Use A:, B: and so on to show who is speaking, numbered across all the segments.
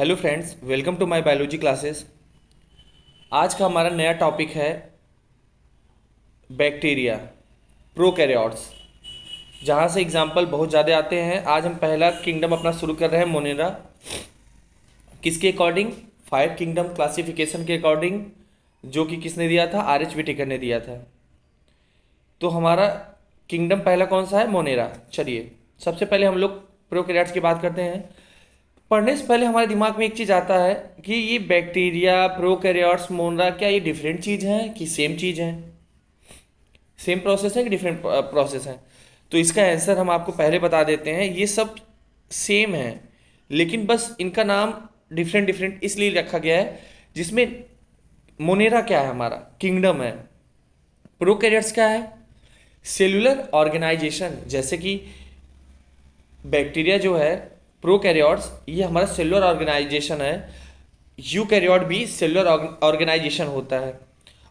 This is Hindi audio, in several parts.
A: Hello friends, welcome to my biology classes. आज का हमारा नया टॉपिक है बैक्टीरिया, प्रोकैरियोट्स, जहाँ से एग्जाम्पल बहुत ज़्यादा आते हैं। आज हम पहला किंगडम अपना शुरू कर रहे हैं, मोनेरा। किसके अकॉर्डिंग? 5 किंगडम क्लासिफिकेशन के अकॉर्डिंग, जो कि किसने दिया था? RH विटेकर ने दिया था। तो हमारा किंगडम पहला कौन सा है? मोनेरा। चलिए सबसे पहले हम लोग प्रोकैरियोट्स की बात करते हैं। पढ़ने से पहले हमारे दिमाग में एक चीज़ आता है कि ये बैक्टीरिया, प्रोकैरियोट्स, मोनेरा, क्या ये डिफरेंट चीज़ हैं कि सेम चीज़ हैं? सेम प्रोसेस है कि डिफरेंट प्रोसेस है? तो इसका आंसर हम आपको पहले बता देते हैं, ये सब सेम है, लेकिन बस इनका नाम डिफरेंट डिफरेंट इसलिए रखा गया है। जिसमें मोनेरा क्या है? हमारा किंगडम है। प्रोकैरियोट्स क्या है? Cellular organisation. जैसे कि बैक्टीरिया जो है, प्रोकैरियोट्स, ये हमारा सेलुलर ऑर्गेनाइजेशन है। यूकैरियोट भी सेलुलर ऑर्गेनाइजेशन होता है।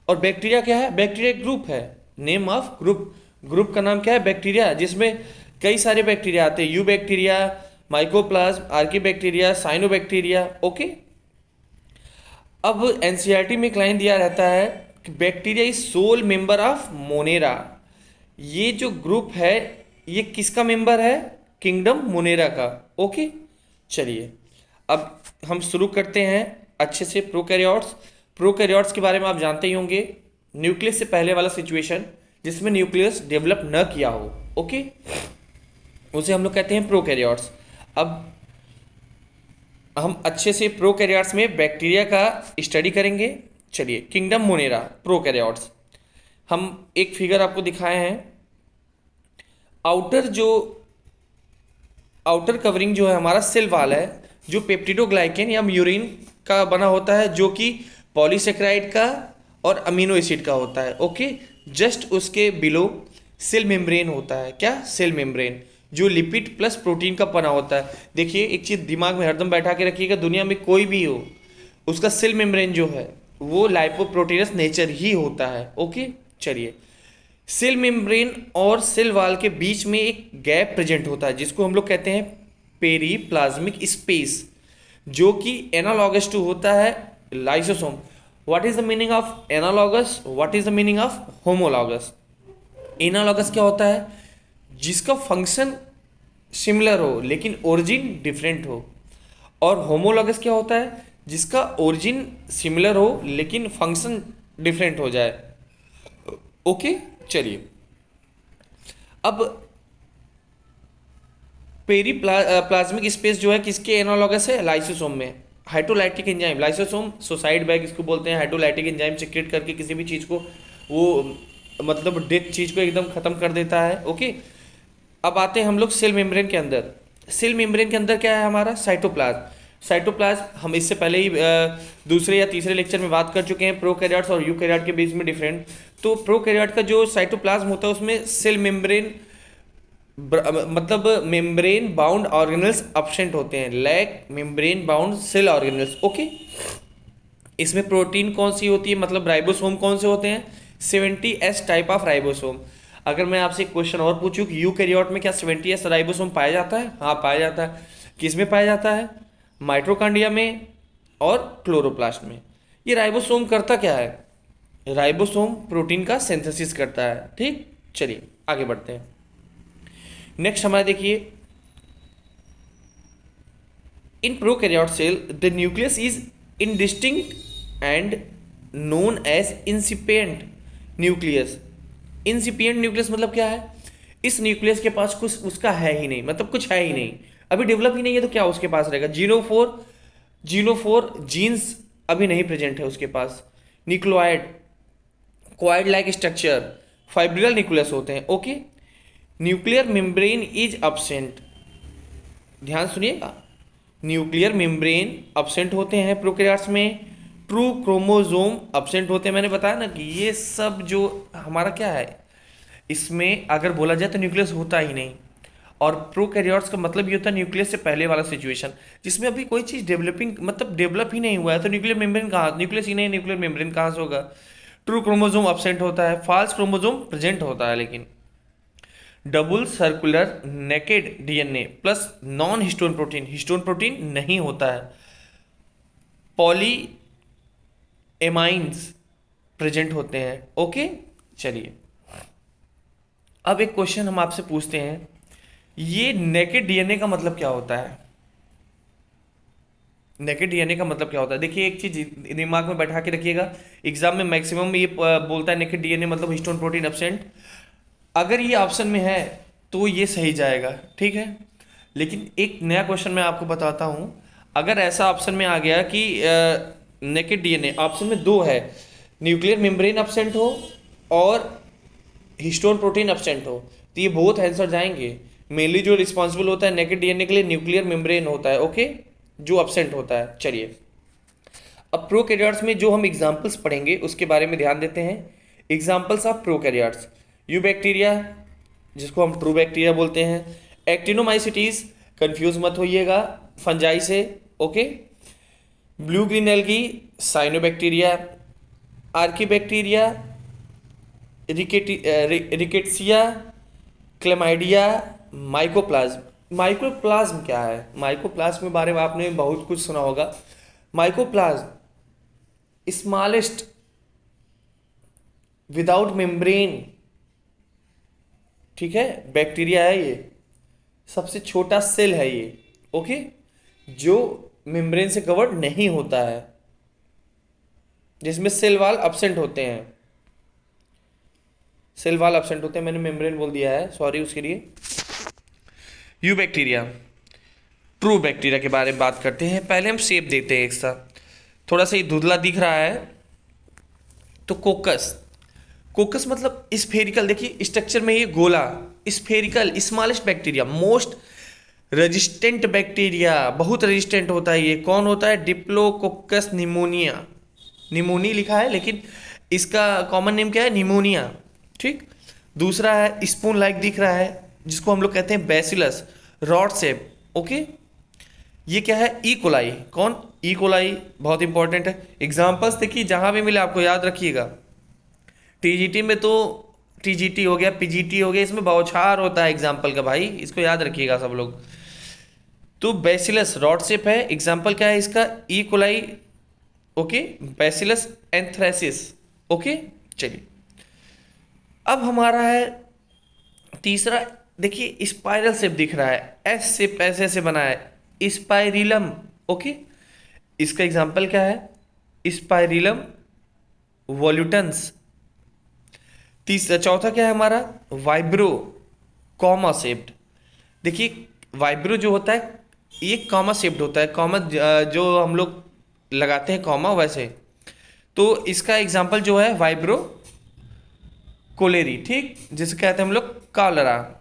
A: और बैक्टीरिया क्या है? बैक्टीरिया एक ग्रुप है, नेम ऑफ ग्रुप। ग्रुप का नाम क्या है? बैक्टीरिया, जिसमें कई सारे बैक्टीरिया आते हैं। You bacteria, mycoplasma, archaebacteria, cyanobacteria. Okay. अब एनसीईआरटी में एक लाइन दिया रहता है कि bacteria is sole member of Monera. ये जो ग्रुप है, ये किसका मेंबर है? किंगडम मोनेरा का। ओके। चलिए अब हम शुरू करते हैं अच्छे से। प्रोकैरियोट्स, प्रोकैरियोट्स के बारे में आप जानते ही होंगे। न्यूक्लियस से पहले वाला सिचुएशन, जिसमें न्यूक्लियस डेवलप न किया हो, ओके, उसे हम लोग कहते हैं प्रोकैरियोट्स। अब हम अच्छे से प्रोकैरियोट्स में बैक्टीरिया का स्टडी करेंगे। चलिए, किंगडम मोनेरा, प्रोकैरियोट्स। हम एक फिगर आपको दिखाए हैं। आउटर कवरिंग जो है हमारा सेल वाल है, जो पेप्टिडोग्लाइकेन या म्यूरिन का बना होता है, जो कि पॉलीसेकेराइड का और अमीनो एसिड का होता है। ओके। जस्ट उसके बिलो सेल मेम्ब्रेन होता है। क्या? सेल मेम्ब्रेन, जो लिपिड प्लस प्रोटीन का बना होता है। देखिए, एक चीज़ दिमाग में हरदम बैठा के रखिएगा, दुनिया में कोई भी हो, उसका सेल मेम्ब्रेन जो है वो लाइपोप्रोटीनस नेचर ही होता है। ओके। चलिए, सेल मेम्ब्रेन और सेल वॉल के बीच में एक गैप प्रेजेंट होता है, जिसको हम लोग कहते हैं पेरीप्लाज्मिक स्पेस, जो कि एनालॉगस टू होता है lysosome. What is the meaning of analogous? What is the meaning of homologous? Analogous क्या होता है? जिसका फंक्शन सिमिलर हो लेकिन ओरिजिन डिफरेंट हो। और होमोलॉगस क्या होता है? जिसका ओरिजिन सिमिलर हो लेकिन फंक्शन डिफरेंट हो जाए। ओके। चलिए, अब प्लाज्मिक स्पेस जो है किसके एनालॉगस है? लाइसोसोम में। Hydrolytic enzyme, lysosome suicide bag इसको बोलते हैं। हाइड्रोलाइटिक एंजाइम सिक्रेट करके किसी भी चीज़ को, वो मतलब डेथ चीज़ को एकदम ख़त्म कर देता है। ओके। अब आते हैं हम लोग सेल मेम्ब्रेन के अंदर। सेल मेम्ब्रेन के अंदर क्या है हमारा? साइटोप्लाज्म। साइटोप्लाज्म हम इससे पहले ही दूसरे या तीसरे लेक्चर में बात कर चुके हैं, प्रोकैरियोट्स और यूकैरियोट के बीच में डिफरेंट। तो प्रोकैरियोट का जो साइटोप्लाज्म होता है, उसमें सेल मेम्ब्रेन मतलब मेम्ब्रेन बाउंड ऑर्गेनल्स एब्सेंट होते हैं। Lack membrane bound cell organelles. Okay. इसमें प्रोटीन कौन सी होती है, मतलब राइबोसोम कौन से होते हैं? 70S type of ribosome. अगर मैं आपसे एक क्वेश्चन और पूछूं कि यूकैरियोट में क्या 70S राइबोसोम पाया जाता है? हाँ, पाया जाता है। किस में पाया जाता है? माइटोकॉन्ड्रिया में और क्लोरोप्लास्ट में। ये राइबोसोम करता क्या है? राइबोसोम प्रोटीन का सिंथेसिस करता है। ठीक। चलिए आगे बढ़ते हैं। नेक्स्ट हमारा देखिए, in prokaryote cell the nucleus is indistinct and known as incipient nucleus. Incipient nucleus मतलब क्या है? इस न्यूक्लियस के पास कुछ उसका है ही नहीं, मतलब कुछ है ही नहीं, अभी डेवलप ही नहीं है, तो क्या उसके पास रहेगा? जीनोफोर जीन्स अभी नहीं प्रेजेंट है उसके पास। न्यूक्लियोइड, क्वाइड लाइक स्ट्रक्चर, फाइब्रिल न्यूक्लियस होते हैं। Okay. Nuclear membrane is absent. ध्यान सुनिएगा, न्यूक्लियर मेम्ब्रेन एब्सेंट होते हैं प्रोकैरियोट्स में। ट्रू क्रोमोसोम एब्सेंट होते हैं। मैंने बताया ना कि ये सब जो हमारा क्या है, इसमें अगर बोला जाए तो न्यूक्लियस होता ही नहीं। और प्रोकैरियोट्स का मतलब ये होता है न्यूक्लियस से पहले वाला सिचुएशन, जिसमें अभी कोई चीज़ डेवलपिंग मतलब डेवलप ही नहीं हुआ है। तो न्यूक्लियर मेम्ब्रेन कहाँ? न्यूक्लियस ही नहीं, न्यूक्लियर मेम्ब्रेन कहाँ से होगा? ट्रू क्रोमोसोम एब्सेंट होता है, फॉल्स क्रोमोसोम प्रेजेंट होता है। लेकिन double circular naked DNA plus non histone protein, histone protein नहीं होता है। पॉली एमाइंस प्रेजेंट होते हैं। ओके, चलिए अब एक क्वेश्चन हम आपसे पूछते हैं, ये नेकेड डीएनए का मतलब क्या होता है? नेकेड डीएनए का मतलब क्या होता है? देखिए एक चीज दिमाग में बैठा के रखिएगा, एग्जाम में मैक्सिमम ये बोलता है नेकेड डीएनए मतलब हिस्टोन प्रोटीन एब्सेंट। अगर ये ऑप्शन में है तो ये सही जाएगा, ठीक है। लेकिन एक नया क्वेश्चन मैं आपको बताता हूँ, अगर ऐसा ऑप्शन में आ गया कि नेकेड डीएनए ऑप्शन में दो है, न्यूक्लियर मेम्ब्रेन एब्सेंट हो और हिस्टोन प्रोटीन एब्सेंट हो, तो ये बोथ आंसर जाएंगे। मेनली जो रिस्पॉन्सिबल होता है नेकेड डीएनए के लिए न्यूक्लियर मेम्ब्रेन होता है, ओके, जो एब्सेंट होता है। चलिए अब प्रोकैरियोट्स में जो हम एग्जांपल्स पढ़ेंगे उसके बारे में ध्यान देते हैं। Examples of prokaryotes, you bacteria जिसको हम ट्रू बैक्टीरिया बोलते हैं, एक्टिनोमाइसिटीज कंफ्यूज मत होइएगा फंजाई से, okay, blue green algae cyanobacteria, archaebacteria, rickettsia, chlamydia, mycoplasma. Mycoplasma क्या है? माइकोप्लाज्म के बारे में आपने बहुत कुछ सुना होगा। माइकोप्लाज्म स्मॉलेस्ट विदाउट मेम्ब्रेन, ठीक है, बैक्टीरिया है ये, सबसे छोटा सेल है ये, ओके, जो मेम्ब्रेन से कवर्ड नहीं होता है, जिसमें सेल वाल एब्सेंट होते हैं। सेल वाल एब्सेंट होते हैं, मैंने मेम्ब्रेन बोल दिया है, सॉरी उसके लिए। यू बैक्टीरिया, ट्रू बैक्टीरिया के बारे में बात करते हैं। पहले हम शेप देखते हैं एक साथ, थोड़ा सा ये धुंधला दिख रहा है तो कोकस। कोकस मतलब स्फेरिकल, देखिए स्ट्रक्चर में ये गोला, spherical smallest bacteria, most resistant bacteria, बहुत रेजिस्टेंट होता है ये। कौन होता है? डिप्लोकोकस निमोनिया, निमोनी लिखा है लेकिन इसका कॉमन नेम क्या है? निमोनिया, ठीक। दूसरा है स्पून लाइक दिख रहा है जिसको हम लोग कहते हैं बैसिलस, रॉड शेप, ओके। ये क्या है? E coli. कौन? ई कोलाई, बहुत इंपॉर्टेंट है। एग्जाम्पल्स देखिए जहां भी मिले आपको याद रखिएगा। टीजीटी में तो टीजीटी हो गया, पीजीटी हो गया, इसमें बौछार होता है एग्जाम्पल का भाई, इसको याद रखिएगा सब लोग। तो बैसिलस रॉड शेप है, एग्जाम्पल क्या है इसका? E coli, okay, bacillus anthracis, okay. चलिए अब हमारा है तीसरा, देखिए स्पाइरल शेप दिख रहा है, एस शेप ऐसे ऐसे बना है, स्पाइरिलम, ओके। इसका एग्जाम्पल क्या है? स्पाइरिलम वॉल्यूटन्स। तीसरा, चौथा क्या है हमारा? Vibro comma shaped. देखिए वाइब्रो जो होता है ये कॉमा शेप्ड होता है, कॉमा जो हम लोग लगाते हैं कॉमा वैसे। तो इसका एग्जाम्पल जो है वाइब्रो कोलेरी, ठीक, जिसे कहते हैं हम लोग कॉलरा।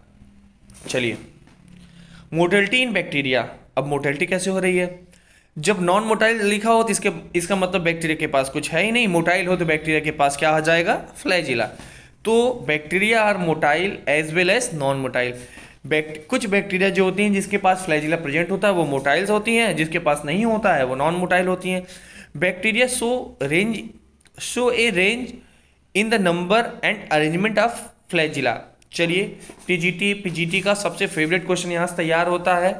A: चलिए मोटेलिटी इन बैक्टीरिया, अब मोटेलिटी कैसे हो रही है? जब नॉन मोटाइल लिखा हो तो इसका मतलब बैक्टीरिया के पास कुछ है ही नहीं, मोटाइल हो तो बैक्टीरिया के पास क्या आ जाएगा? फ्लैजिला। तो bacteria are motile as well as non motile. कुछ बैक्टीरिया जो होती हैं जिसके पास फ्लैजिला प्रेजेंट होता है वो मोटाइल्स होती हैं, जिसके पास नहीं होता है वो नॉन मोटाइल होती हैं। Bacteria show A range in the number and arrangement of flagella. चलिए टीजीटी पीजीटी का सबसे फेवरेट क्वेश्चन यहाँ से तैयार होता है,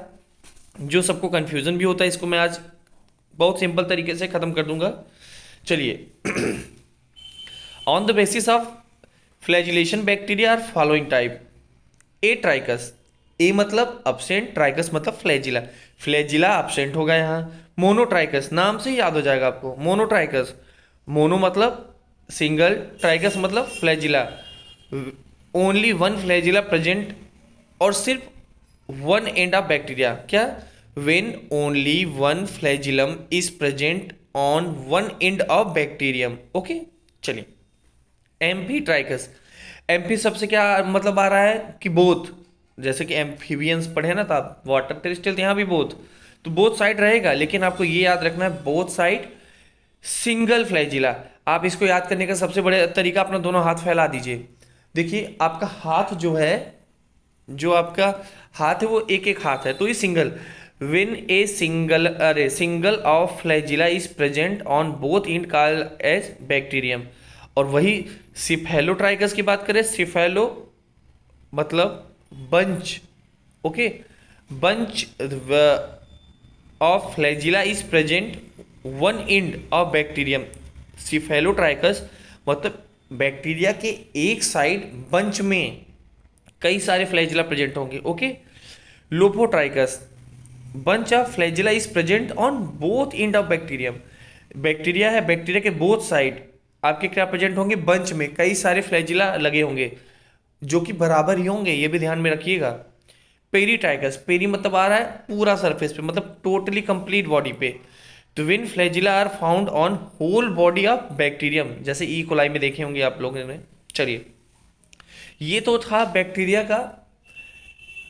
A: जो सबको कन्फ्यूजन भी होता है, इसको मैं आज बहुत सिंपल तरीके से खत्म कर दूंगा। चलिए on the basis of flagellation bacteria are following type. Atrichous, a मतलब अब्सेंट, ट्राइकस मतलब फ्लैजिला, फ्लैजिला अब्सेंट होगा यहाँ। मोनोट्राइकस, नाम से ही याद हो जाएगा आपको, मोनोट्राइकस, मोनो मतलब सिंगल, ट्राइकस मतलब flagella, only one flagella present, और सिर्फ वन एंड ऑफ बैक्टीरिया। क्या? When only one flagellum is present on one end of bacterium, okay. चलिए एम्फी ट्राइकस, एम्फी सबसे क्या मतलब आ रहा है कि बोथ, जैसे कि एम्फीबियंस पढ़े ना, तो आप वाटर टेरेस्ट्रियल, यहाँ भी बोथ, तो बोथ साइड रहेगा, लेकिन आपको ये याद रखना है बोथ साइड सिंगल फ्लैजिला। आप इसको याद करने का सबसे बड़े तरीका, अपना दोनों हाथ फैला दीजिए। देखिए आपका हाथ जो है, जो आपका हाथ है वो एक एक हाथ है, तो ये single. When a single of flagella is present on both end called as bacterium. और वही सिफेलोट्राइकस की बात करें, सिफेलो मतलब bunch, okay, bunch of flagella is present one end of bacterium cephalotrichous, मतलब बैक्टीरिया के एक साइड बंच में कई सारे फ्लैजिला प्रेजेंट होंगे। Okay. Lophotrichous, bunch of flagella is present on both end of bacterium, bacteria है, बैक्टीरिया के बोथ साइड आपके क्या प्रेजेंट होंगे, बंच में कई सारे फ्लैजिला लगे होंगे जो कि बराबर ही होंगे, ये भी ध्यान में रखिएगा। पेरीट्राइकस, पेरी मतलब आ रहा है पूरा सरफेस पे, मतलब टोटली कंप्लीट बॉडी पे। Twin flagella are found on whole body of bacterium, जैसे ई कोलाई में देखे होंगे आप लोगों ने। चलिए, ये तो था बैक्टीरिया का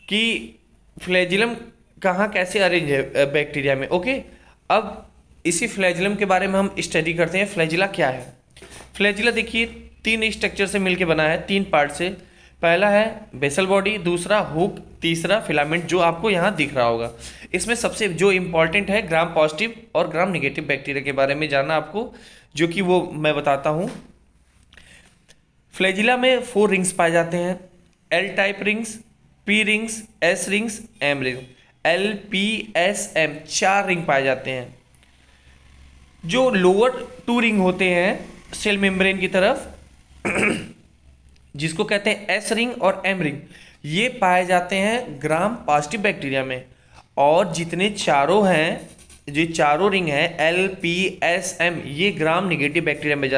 A: कि फ्लैजिलम कहाँ कैसे अरेंज है बैक्टीरिया में। ओके। अब इसी फ्लैजिलम के बारे में हम स्टडी करते हैं, फ्लैजिला क्या है। फ्लैजिला देखिए तीन स्ट्रक्चर से मिलकर बना है, तीन पार्ट से। पहला है बेसल बॉडी, दूसरा हुक, तीसरा फिलामेंट, जो आपको यहाँ दिख रहा होगा। इसमें सबसे जो इम्पॉर्टेंट है ग्राम पॉजिटिव और ग्राम निगेटिव बैक्टीरिया के बारे में जानना आपको, जो कि वो मैं बताता हूँ। फ्लैजिला में 4 रिंग्स पाए जाते हैं, L type rings, P rings, S rings, M ring. L, P, S, M 4 ring पाए जाते हैं। जो लोअर 2 रिंग होते हैं सेल मेम्ब्रेन की तरफ जिसको कहते हैं एस रिंग और एम रिंग, ये पाए जाते हैं ग्राम पॉजिटिव बैक्टीरिया में। और जितने चारों हैं, जो चारों रिंग हैं एल, पी, एस, एम, ये ग्राम निगेटिव बैक्टीरिया में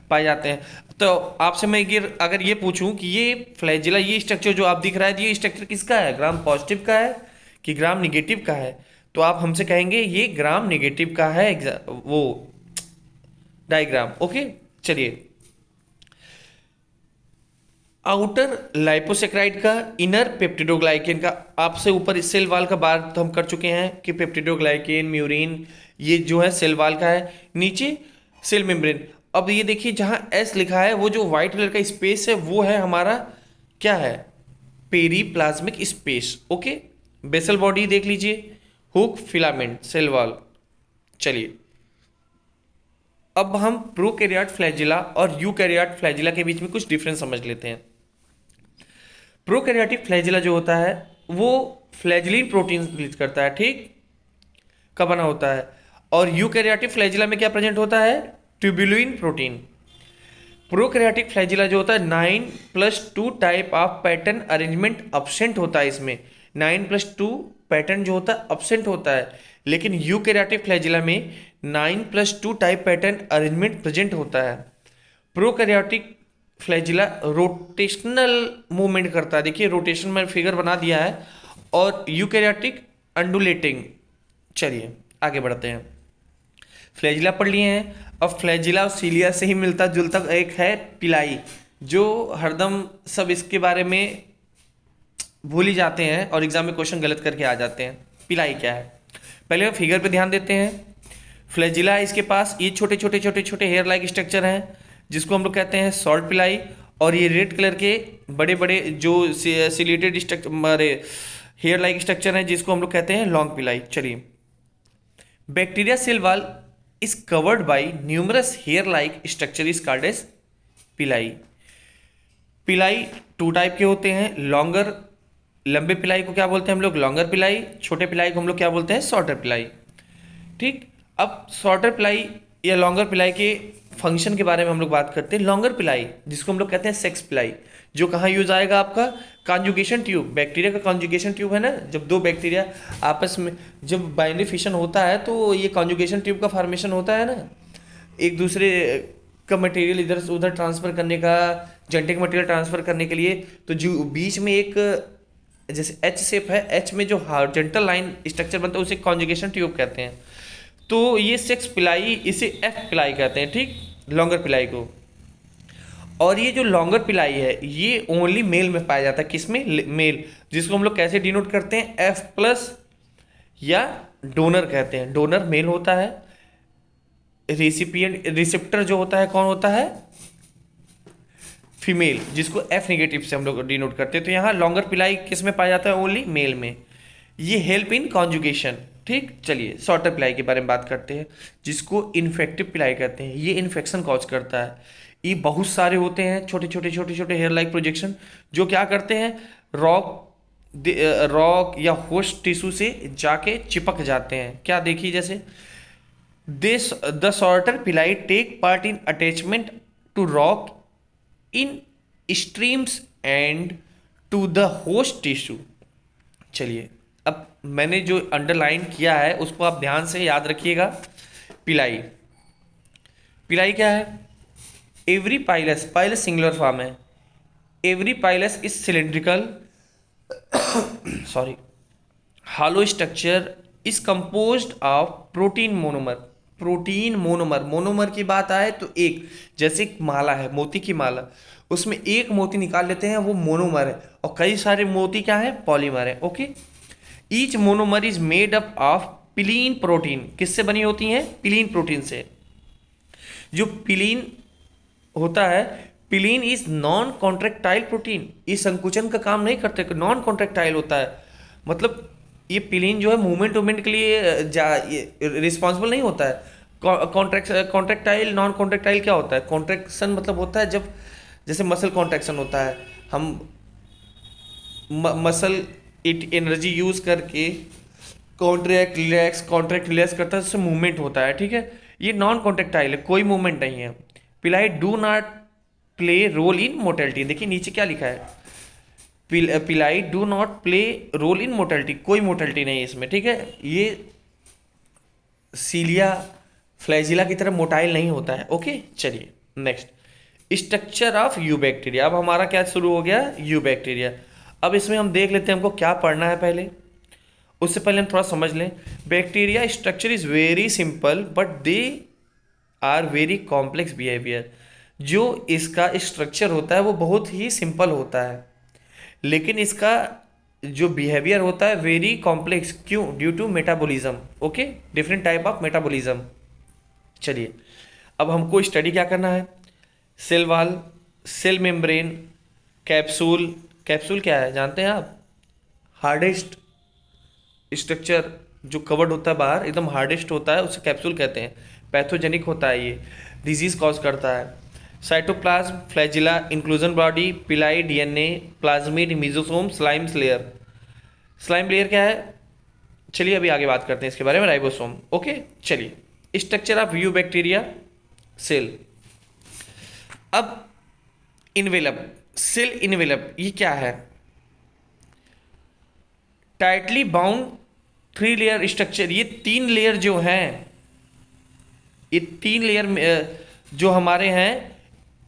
A: पाए जाते हैं। तो आपसे मैं अगर ये पूछूं कि ये फ्लैजिला, ये स्ट्रक्चर जो आप दिख रहा है, ये स्ट्रक्चर किसका है, ग्राम पॉजिटिव का है कि ग्राम निगेटिव का है, तो आप हमसे कहेंगे ये ग्राम निगेटिव का है वो डायग्राम। ओके। चलिए, आउटर लाइपोसेक्राइड का, इनर पेप्टिडोग्लाइकेन का, आपसे ऊपर इस सेल वाल का बात तो हम कर चुके हैं कि पेप्टिडोग्लाइकेन, म्यूरिन, ये जो है सेल वाल का है। नीचे सेल मेम्ब्रेन। अब ये देखिए जहाँ एस लिखा है, वो जो व्हाइट कलर का स्पेस है वो है हमारा क्या है, periplasmic space. Okay. Basal body देख लीजिए, हुक, फिलामेंट, सेल वॉल। चलिए, अब हम प्रोकैरियोट फ्लैजिला और यूकैरियोट फ्लैजिला के बीच में कुछ डिफरेंस समझ लेते हैं। प्रोकैरियोटिक फ्लैजिला जो होता है वो फ्लैजिलिन प्रोटीन रिलीज करता है, ठीक, का बना होता है। और यूकैरियोटिक फ्लैजिला में क्या प्रेजेंट होता है, ट्यूबुलिन प्रोटीन। प्रोकैरियोटिक फ्लैजिला जो होता है 9+2 type of pattern arrangement absent होता है, इसमें 9+2 पैटर्न जो होता है अब्सेंट होता है। लेकिन यूकैरियोटिक फ्लैजिला में 9+2 टाइप पैटर्न अरेंजमेंट प्रेजेंट होता है। प्रोकैरियोटिक फ्लैजिला रोटेशनल मूवमेंट करता है, देखिए रोटेशन में फिगर बना दिया है, और यूकैरियोटिक अंडुलेटिंग। चलिए आगे बढ़ते हैं। फ्लैजिला पढ़ लिए हैं। अब फ्लैजिला और सीलिया से ही मिलता जुलता एक है पिलाई, जो हरदम सब इसके बारे में भूल ही जाते हैं और एग्जाम में क्वेश्चन गलत करके आ जाते हैं। पिलाई क्या है, पहले फिगर पे ध्यान देते हैं। फ्लैजिला, इसके पास ये छोटे छोटे छोटे छोटे हेयर लाइक स्ट्रक्चर हैं जिसको हम लोग कहते हैं सॉल्ट पिलाई, और ये रेड कलर के बड़े बड़े जो सिलेटेड स्ट्रक्चर हमारे हेयर लाइक स्ट्रक्चर हैं जिसको हम लोग कहते हैं लॉन्ग पिलाई। चलिए, bacteria cell wall is covered by numerous hair like structure is called as pili. Pili 2 type के होते हैं, लॉन्गर, लंबे पिलाई को क्या बोलते हैं हम लोग, लॉन्गर पिलाई। छोटे पिलाई को हम लोग क्या बोलते हैं, शॉर्टर पिलाई। ठीक। अब शॉर्टर पिलाई या लॉन्गर पिलाई के फंक्शन के बारे में हम लोग बात करते हैं। लॉन्गर पिलाई जिसको हम लोग कहते हैं सेक्स पिलाई, जो कहाँ यूज आएगा, आपका कॉन्जुगेशन ट्यूब, बैक्टीरिया का कॉन्जुगेशन ट्यूब है ना, जब 2 बैक्टीरिया आपस में जब बाइनरी फिशन होता है तो ये कॉन्जुगेशन ट्यूब का फॉर्मेशन होता है ना, एक दूसरे का मटेरियल इधर से उधर ट्रांसफर करने का, जेनेटिक मटेरियल ट्रांसफर करने के लिए। तो जो बीच में एक जैसे एच शेप है, एच में जो हॉरिजॉन्टल लाइन स्ट्रक्चर बनता है उसे कॉन्जुगेशन ट्यूब कहते हैं। तो ये सेक्स पिलाई, इसे एफ पिलाई कहते हैं, ठीक, लॉन्गर पिलाई को। और ये जो लॉन्गर पिलाई है ये ओनली मेल में पाया जाता है, किसमें, मेल, जिसको हम लोग कैसे डिनोट करते हैं, F+ या डोनर कहते हैं। डोनर मेल होता है, रेसिपिएंट रिसेप्टर जो होता है कौन होता है, फीमेल, जिसको F नेगेटिव से हम लोग डिनोट करते हैं। तो यहाँ लॉन्गर पिलाई किस में पाया जाता है, ओनली मेल में। ये हेल्प इन कॉन्जुगेशन, ठीक। चलिए, शॉर्टर पिलाई के बारे में बात करते हैं, जिसको इन्फेक्टिव पिलाई कहते हैं। ये इन्फेक्शन कॉज करता है। ये बहुत सारे होते हैं छोटे छोटे छोटे छोटे हेयर लाइक प्रोजेक्शन, जो क्या करते हैं, रॉक या होस्ट टिश्यू से जाके चिपक जाते हैं। क्या देखिए, जैसे this the shorter pili take part in attachment to rock in streams and to the host tissue. चलिए, अब मैंने जो अंडरलाइन किया है उसको आप ध्यान से याद रखिएगा। पिलाई, पिलाई क्या है? Every pilus, pilus singular form है। Every pilus is cylindrical sorry hollow structure is composed of protein monomer। Protein monomer, monomer की बात आए तो एक, जैसे एक माला है, मोती की माला, उसमें एक मोती निकाल लेते हैं, वो मोनोमर है, और कई सारे मोती क्या है? पॉलीमर है। Okay, each monomer is made up of पिलीन protein. किससे बनी होती हैं? पिलीन प्रोटीन से। जो पिलीन होता है, पिलीन इज नॉन कॉन्ट्रेक्टाइल प्रोटीन। ये संकुचन का काम नहीं करते, नॉन कॉन्ट्रेक्टाइल होता है। मतलब ये पिलीन जो है मूवमेंट के लिए रिस्पॉन्सिबल नहीं होता है। कॉन्ट्रेक्टाइल, नॉन कॉन्ट्रेक्टाइल क्या होता है? कॉन्ट्रेक्शन मतलब होता है जब, जैसे मसल कॉन्ट्रेक्शन होता है, हम मसल इट एनर्जी यूज करके कॉन्ट्रैक्ट रिलैक्स करता है, उससे मूवमेंट होता है। ठीक है, ये नॉन कॉन्ट्रेक्टाइल है, कोई मूवमेंट नहीं है। Pili do not play role in motility. देखिए नीचे क्या लिखा है, pili do not play role in motility, कोई मोटेलिटी नहीं है इसमें। ठीक है, ये सीलिया फ्लैजिला की तरह मोटाइल नहीं होता है। ओके, चलिए next, structure of you bacteria. अब हमारा क्या शुरू हो गया? You bacteria. अब इसमें हम देख लेते हैं हमको क्या पढ़ना है पहले। उससे पहले हम थोड़ा समझ लें। Bacteria structure is very simple but they are very complex behaviour. जो इसका स्ट्रक्चर होता है वो बहुत ही सिंपल होता है, लेकिन इसका जो बिहेवियर होता है वेरी कॉम्प्लेक्स। क्यों? Due to metabolism. Okay, different type of metabolism. चलिए, अब हमको स्टडी क्या करना है? Cell wall, cell membrane, capsule. Capsule क्या है जानते हैं आप? हार्डेस्ट स्ट्रक्चर जो कवर्ड होता है बाहर, एकदम हार्डेस्ट होता है, उसे कैप्सूल कहते हैं। पैथोजेनिक होता है, ये डिजीज कॉज करता है। Cytoplasm, flagella, inclusion body, pili, DNA, plasmid, mesosome, slime layer. Slime layer क्या है? चलिए अभी आगे बात करते हैं इसके बारे में, राइबोसोम। ओके, चलिए, structure of eubacteria cell. अब इनवेलप, सेल इनवेलप, ये क्या है? Tightly bound 3 layer structure. ये 3 लेयर जो हैं, ये 3 लेयर जो हमारे हैं,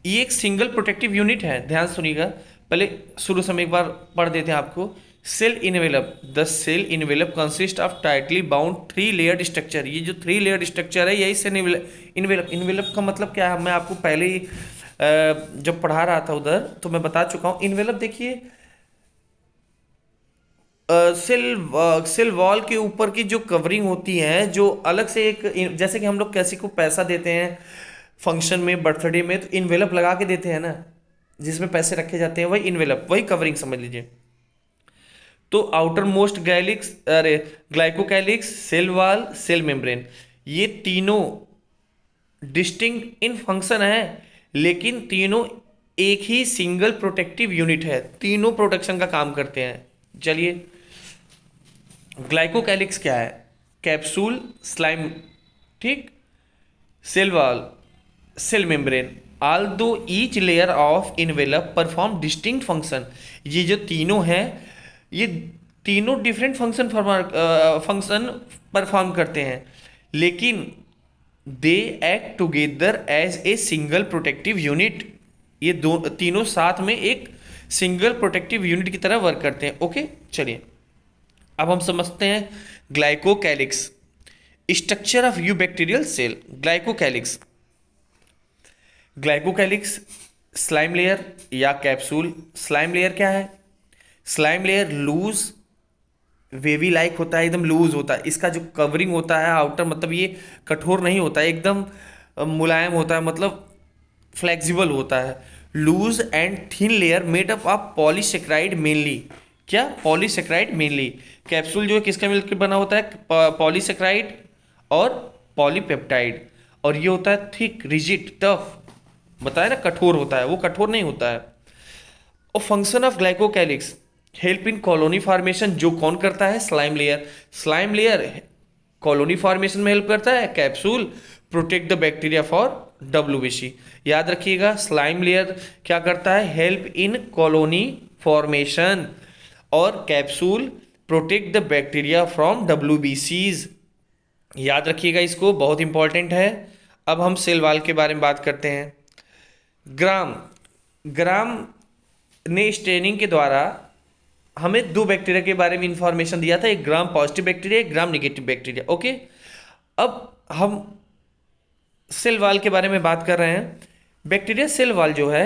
A: ये एक सिंगल प्रोटेक्टिव यूनिट है। ध्यान सुनिएगा, पहले शुरू से हम एक बार पढ़ देते हैं आपको। Cell envelope, the cell envelope consist of tightly bound 3 layered structure. ये जो 3 लेयर्ड स्ट्रक्चर है यही सेल इनवेलप। इनवेलप का मतलब क्या है? मैं आपको पहले ही जब पढ़ा रहा था उधर तो मैं बता चुका हूँ। इनवेलप देखिए, सेल वॉल के ऊपर की जो कवरिंग होती है, जो अलग से एक, जैसे कि हम लोग किसी को पैसा देते हैं फंक्शन में, बर्थडे में, तो इन्वेलप लगा के देते हैं ना, जिसमें पैसे रखे जाते हैं, वही इन्वेलप, वही कवरिंग समझ लीजिए। तो आउटर मोस्ट गैलिक्स, अरे glycocalyx, cell wall, cell membrane, ये तीनों डिस्टिंक्ट इन फंक्शन है, लेकिन तीनों एक ही सिंगल प्रोटेक्टिव यूनिट है, तीनों प्रोटेक्शन का काम करते हैं। चलिए, ग्लाइकोकैलिक्स क्या है? कैप्सूल, स्लाइम, ठीक, cell wall, cell membrane, although each layer of envelope perform distinct function। ये जो तीनों हैं, ये तीनों डिफरेंट फंक्शन परफॉर्म करते हैं, लेकिन they act together as a single protective unit. ये दो तीनों साथ में एक सिंगल प्रोटेक्टिव यूनिट की तरह वर्क करते हैं। ओके, चलिए अब हम समझते हैं glycocalyx, structure of eubacterial cell. Glycocalyx, glycocalyx slime layer या कैप्सूल। स्लाइम लेयर क्या है? Slime layer loose wavy like होता है, एकदम लूज होता है। इसका जो कवरिंग होता है आउटर, मतलब ये कठोर नहीं होता है, एकदम मुलायम होता है, मतलब फ्लेक्सिबल होता है। Loose and thin layer made up of polysaccharide mainly. क्या? Polysaccharide mainly. कैप्सूल जो है किसका मिलकर बना होता है? पॉलीसेक्राइड और पॉलीपेप्टाइड। और ये होता है थिक, रिजिड, टफ, बताया ना, कठोर होता है, वो कठोर नहीं होता है। और function of glycocalyx help in colony formation, जो कौन करता है? Slime layer. Slime layer colony formation में हेल्प करता है, capsule protect the bacteria for WBC। याद रखिएगा, स्लाइम लेयर क्या करता है, हेल्प इन कॉलोनी फॉर्मेशन, और capsule protect the bacteria from WBCs। याद रखिएगा, इसको बहुत इंपॉर्टेंट है। अब हम सेल वॉल के बारे में बात करते हैं। ग्राम ने स्टेनिंग के द्वारा हमें दो बैक्टीरिया के बारे में इंफॉर्मेशन दिया था, एक ग्राम पॉजिटिव बैक्टीरिया, एक ग्राम निगेटिव बैक्टीरिया। ओके, अब हम सेल वॉल के बारे में बात कर रहे हैं। बैक्टीरिया सेल वॉल जो है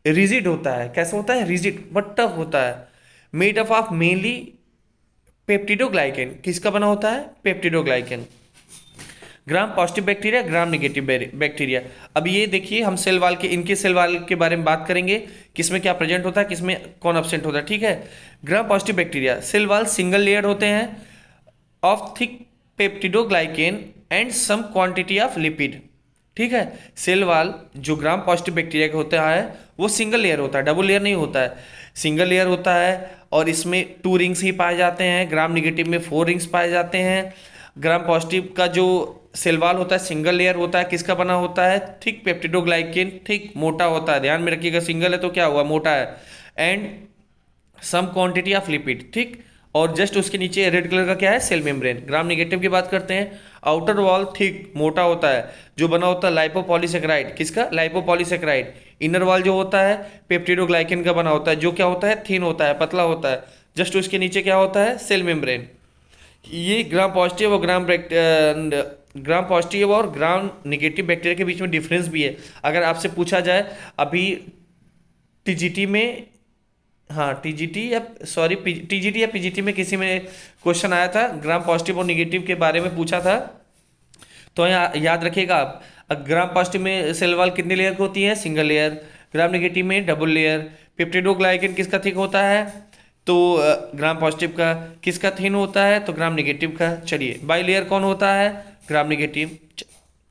A: रिजिड होता है। कैसा होता है, रिजिड बट टफ होता है। Made up of mainly peptidoglycan. किसका बना होता है, पेप्टिडोग्लाइकेन। ग्राम पॉजिटिव बैक्टीरिया, ग्राम निगेटिव बैक्टीरिया। अब ये देखिए, हम सेल वॉल के, इनके सेल वॉल के बारे में बात करेंगे, किसमें क्या प्रेजेंट होता है, किसमें कौन एब्सेंट होता है। ठीक है, gram positive bacteria cell wall single layer होते हैं of thick peptidoglycan and some quantity of lipid. ठीक है, सेल वॉल जो ग्राम पॉजिटिव बैक्टीरिया का होता है वो सिंगल लेयर होता है, डबल लेयर नहीं होता है, सिंगल लेयर होता है। और इसमें 2 रिंग्स ही पाए जाते हैं, ग्राम निगेटिव में 4 रिंग्स पाए जाते हैं। ग्राम पॉजिटिव का जो सेल वॉल होता है सिंगल लेयर होता है, किसका बना होता है, थिक पेप्टिडोग्लाइकेन, थिक मोटा होता है। ध्यान में रखिएगा, सिंगल है तो क्या हुआ, मोटा है। And some quantity of lipid. ठीक, और जस्ट उसके नीचे रेड कलर का क्या है, सेल मेम्ब्रेन। ग्राम निगेटिव की बात करते हैं, आउटर वॉल थिक मोटा होता है, जो बना होता है लाइपोपॉलीसेकेराइड। किसका, लाइपोपॉलीसेकेराइड। इनर वॉल जो होता है पेप्टिडोग्लाइकेन का बना होता है, जो क्या होता है, थिन होता है, पतला होता है। जस्ट उसके नीचे क्या होता है, सेल मेम्ब्रेन। ये ग्राम पॉजिटिव और ग्राम पॉजिटिव और ग्राम निगेटिव बैक्टीरिया के बीच में डिफरेंस भी है। अगर आपसे पूछा जाए अभी टीजीटी में, हाँ टीजीटी या सॉरी टीजीटी या पीजीटी में किसी में क्वेश्चन आया था, ग्राम पॉजिटिव और निगेटिव के बारे में पूछा था, तो यहाँ याद रखिएगा आप, ग्राम पॉजिटिव में सेल वॉल कितनी लेयर की होती है, सिंगल लेयर। ग्राम निगेटिव में डबल लेयर। पेप्टिडोग्लाइकेन किसका थिक होता है, तो ग्राम पॉजिटिव का। किसका थिन होता है, तो ग्राम निगेटिव का। चलिए, बाई लेयर कौन होता है, ग्राम negative.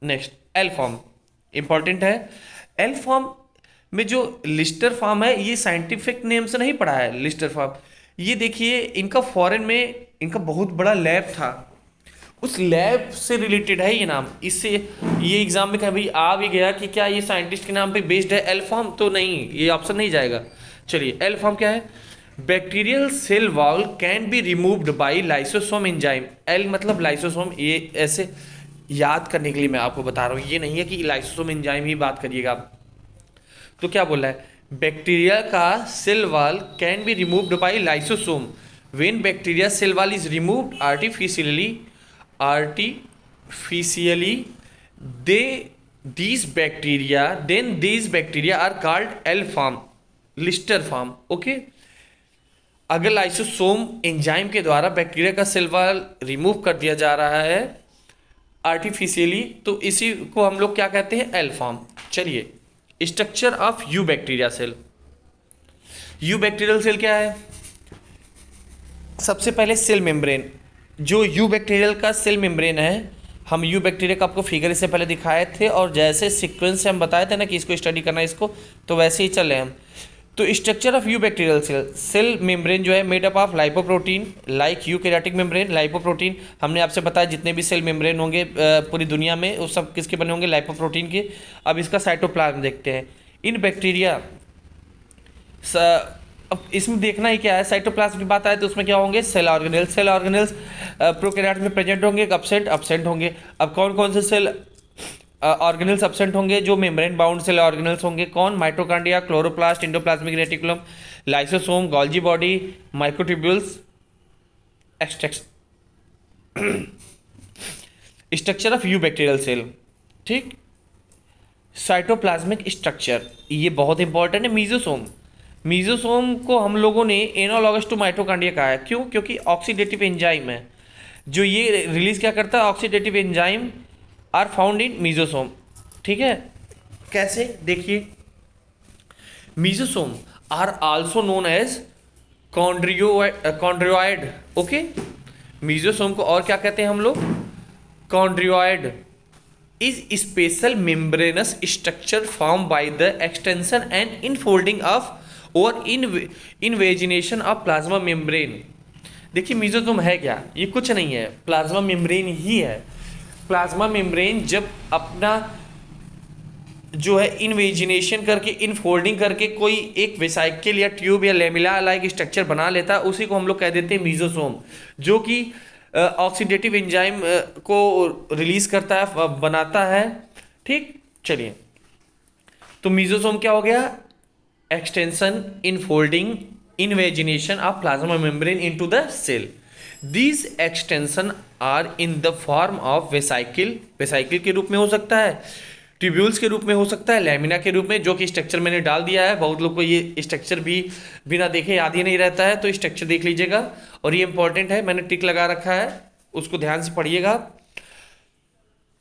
A: Next, L form important है। एल फॉर्म में जो लिस्टर फॉर्म है, ये साइंटिफिक नेम से नहीं पढ़ा है लिस्टर फॉर्म। ये देखिए, इनका फॉरेन में इनका बहुत बड़ा लैब था, उस लैब से रिलेटेड है ये नाम। इससे ये एग्जाम में कभी आ भी गया कि क्या ये साइंटिस्ट के नाम पे बेस्ड है एल फॉर्म, तो नहीं, ये ऑप्शन नहीं जाएगा। चलिए, एल फॉर्म क्या है, bacterial cell wall can be removed by lysosome enzyme. L मतलब लाइसोसोम, ये ऐसे याद करने के लिए मैं आपको बता रहा हूँ, ये नहीं है कि लाइसोसोम एंजाइम ही बात करिएगा आप। तो क्या बोला है, बैक्टीरिया का cell wall can be removed by lysosome when bacteria cell wall is removed artificially these bacteria are called L form, Lister form. Okay, अगर लाइसोसोम एंजाइम के द्वारा बैक्टीरिया का सेल वॉल रिमूव कर दिया जा रहा है आर्टिफिशियली, तो इसी को हम लोग क्या कहते हैं, एल फॉर्म। चलिए, structure of eubacteria cell. Eubacterial cell क्या है, सबसे पहले सेल मेम्ब्रेन। जो यू बैक्टीरियल का सेल मेम्ब्रेन है, हम यू बैक्टीरिया का आपको फिगर इससे पहले दिखाए थे, और जैसे सीक्वेंस से हम बताए थे ना कि इसको स्टडी करना है इसको, तो वैसे ही चले हम। तो structure of eubacterial cell, cell membrane जो है made up of lipoprotein like eukaryotic membrane. Lipoprotein हमने आपसे बताया, जितने भी सेल मेम्ब्रेन होंगे पूरी दुनिया में, वो सब किसके बने होंगे, लाइपोप्रोटीन के। अब इसका साइटोप्लाज्म देखते हैं। इन बैक्टीरिया, अब इसमें देखना ही क्या है, साइटोप्लाज्म की बात आए तो उसमें क्या होंगे, cell organelles. Cell organelles prokaryote में प्रेजेंट होंगे, एब्सेंट होंगे। अब कौन कौन से सेल ऑर्गेनेल्स एब्सेंट होंगे, जो मेम्ब्रेन बाउंड सेल ऑर्गेनेल्स होंगे, कौन, mitochondria, chloroplast, endoplasmic reticulum, lysosome, Golgi body, microtubules, extract. Structure of eubacterial cell. ठीक, साइटोप्लाज्मिक स्ट्रक्चर, ये बहुत इंपॉर्टेंट है। मीजोसोम, मीजोसोम को हम लोगों ने एनालॉगस टू माइटोकॉन्ड्रिया कहा है। क्यों, क्योंकि ऑक्सीडेटिव एंजाइम है जो ये रिलीज क्या करता है, oxidative enzyme are found in mesosome. ठीक है, कैसे, देखिए, mesosome are also known as chondrioid. Okay, mesosome को और क्या कहते हैं हम लोग, chondrioid is special membranous structure form by the extension and infolding of और इनवेजिनेशन ऑफ प्लाज्मा मेम्ब्रेन देखिए मीजोसोम है क्या, ये कुछ नहीं है, प्लाज्मा मेम्ब्रेन ही है। प्लाज्मा मेम्ब्रेन जब अपना जो है इनवेजिनेशन करके इनफोल्डिंग करके कोई एक वेसाइकिल या ट्यूब या लेमिला लाइक स्ट्रक्चर बना लेता है, उसी को हम लोग कह देते हैं मीजोसोम, जो कि ऑक्सीडेटिव एंजाइम को रिलीज करता है, बनाता है। ठीक, चलिए, तो मीजोसोम क्या हो गया, extension, infolding, invagination of plasma membrane into the cell. These extension are in the form of vesicle, vesicle के रूप में हो सकता है, ट्यूब्यूल्स के रूप में हो सकता है, लैमिना के रूप में, जो कि स्ट्रक्चर मैंने डाल दिया है। बहुत लोग को ये स्ट्रक्चर भी बिना देखे याद ही नहीं रहता है, तो स्ट्रक्चर देख लीजिएगा, और ये इंपॉर्टेंट है, मैंने टिक लगा रखा है, उसको ध्यान से पढ़िएगा।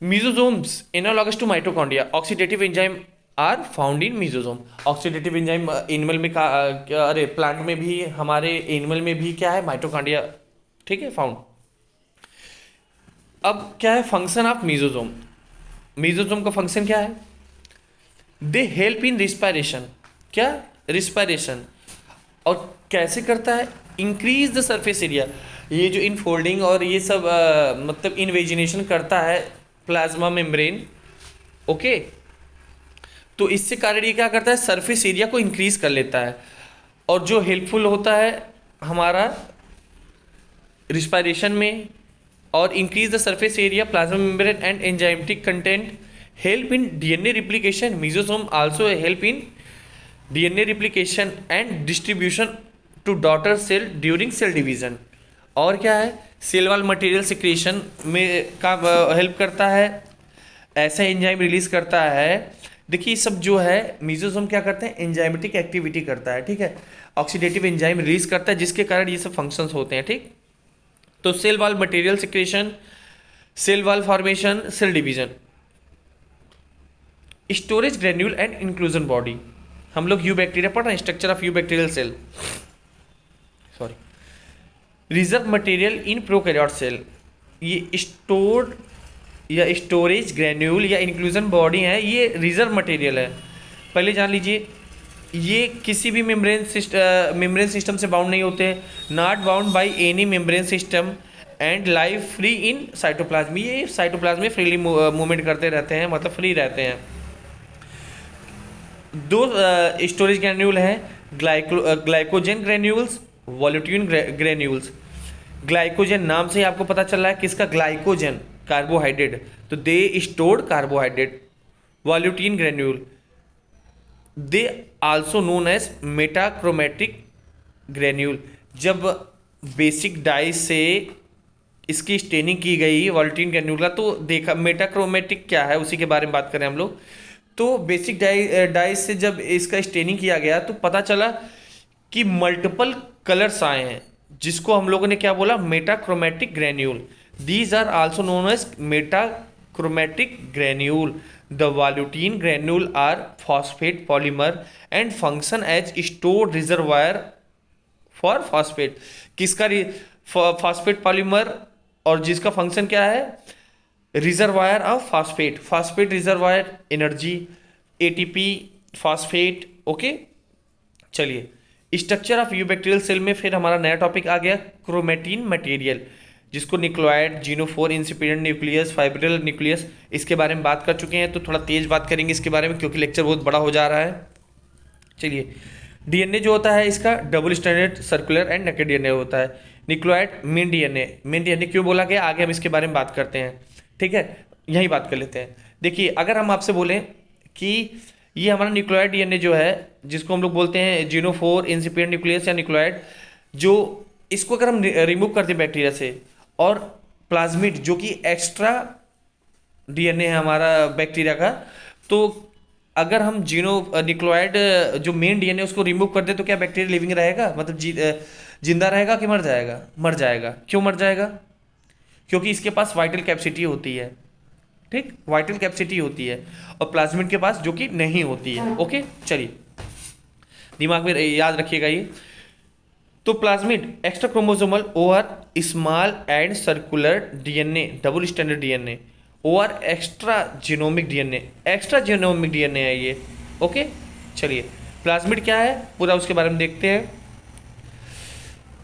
A: Mesosomes analogous to mitochondria, oxidative enzyme are found in mesosome. Oxidative enzyme animal में अरे प्लांट में भी, हमारे एनिमल में भी क्या है, माइटोकॉन्ड्रिया, ठीक है, फाउंड। अब क्या है फंक्शन ऑफ मीजोसोम, मीजोसोम का फंक्शन क्या है, दे हेल्प इन रिस्पायरेशन, क्या, रिस्पायरेशन, और कैसे करता है, इंक्रीज द सरफेस एरिया, ये जो इनफोल्डिंग और ये सब मतलब इनवेजिनेशन करता है प्लाज्मा मेम्ब्रेन, ओके। तो इससे कारण ये क्या करता है, सरफेस एरिया को इंक्रीज कर लेता है, और जो हेल्पफुल होता है हमारा रिस्पायरेशन में, और increase the surface area plasma membrane and enzymatic content, help in DNA replication, mesosome also help in DNA replication and distribution to daughter cell during cell division. और क्या है, सेल वाल मटेरियल सिक्रेशन में का हेल्प करता है, ऐसा एंजाइम रिलीज करता है। देखिए सब जो है मीजोसोम क्या करते हैं, एंजाइमेटिक एक्टिविटी करता है, ठीक है, ऑक्सीडेटिव एंजाइम रिलीज करता है, जिसके कारण ये सब फंक्शंस होते हैं, ठीक। तो cell wall material secretion, cell wall formation, cell division, storage granule and inclusion body. हम लोग यू बैक्टीरिया पढ़ रहे हैं, structure of eubacterial cell, sorry, reserve material in prokaryote cell, ये स्टोर्ड या स्टोरेज ग्रेन्यूल या इंक्लूजन बॉडी है, ये रिजर्व मटेरियल है, पहले जान लीजिए। ये किसी भी मेम्ब्रेन सिस्टम से बाउंड नहीं होते, not bound by any membrane system and live free in cytoplasm, ये साइटोप्लाज्म में फ्रीली मूवमेंट करते रहते हैं, मतलब फ्री रहते हैं। दो स्टोरेज ग्रेन्यूल हैं, ग्लाइकोजन ग्रेन्यूल्स, वॉल्यूटिन ग्रेन्यूल्स। ग्लाइकोजन नाम से ही आपको पता चल रहा है किसका, ग्लाइकोजन, कार्बोहाइड्रेट, तो they stored carbohydrate. Volutin granule, they also known as metachromatic granule, जब बेसिक डाई से इसकी स्टेनिंग की गई वॉल्यूटिन ग्रेन्यूल का, तो देखा मेटाक्रोमेटिक क्या है, उसी के बारे में बात करें हम लोग। तो बेसिक डाई से जब इसका स्टेनिंग किया गया तो पता चला कि मल्टीपल कलर्स आए हैं, जिसको हम लोगों ने क्या बोला, metachromatic granule. These are also known as metachromatic granule. The volutin granule are phosphate polymer and function as stored reservoir for phosphate. किसका फॉस्फेट पॉलीमर, और जिसका फंक्शन क्या है, reservoir of phosphate, phosphate reservoir, energy, ATP, phosphate, okay. चलिए, स्ट्रक्चर ऑफ यूबैक्टीरियल सेल में फिर हमारा नया टॉपिक आ गया, क्रोमेटिन मटेरियल, जिसको nucleoid, genophore, incipient nucleus, fibril nucleus, इसके बारे में बात कर चुके हैं, तो थोड़ा तेज बात करेंगे इसके बारे में क्योंकि लेक्चर बहुत बड़ा हो जा रहा है। चलिए, डीएनए जो होता है इसका double standard circular and naked DNA होता है। न्यूक्लियोइड मेन डीएनए क्यों बोला गया, आगे हम इसके बारे में बात करते हैं, ठीक है, यही बात कर लेते हैं। देखिए, अगर हम आपसे बोलें कि ये हमारा न्यूक्लियोइड डीएनए जो है, जिसको हम लोग बोलते हैं जीनोफोर, इंसिपिडेंट न्यूक्लियस या न्यूक्लियोइड, जो इसको अगर हम रिमूव कर दें बैक्टीरिया से, और प्लाज्मिड जो कि एक्स्ट्रा डीएनए है हमारा बैक्टीरिया का, तो अगर हम न्यूक्लियोइड जो मेन डीएनए उसको रिमूव कर दे, तो क्या बैक्टीरिया लिविंग रहेगा, मतलब जिंदा रहेगा कि मर जाएगा, मर जाएगा। क्यों मर जाएगा, क्योंकि इसके पास वाइटल कैपेसिटी होती है, ठीक, वाइटल कैपेसिटी होती है, और प्लाज्मिड के पास जो कि नहीं होती है, ओके। चलिए, दिमाग में याद रखिएगा ये। तो plasmid extra chromosomal over small and circular DNA, double standard DNA, over extra genomic DNA, extra genomic DNA है ये, ओके। चलिए, प्लाज्मिड क्या है पूरा उसके बारे में देखते हैं।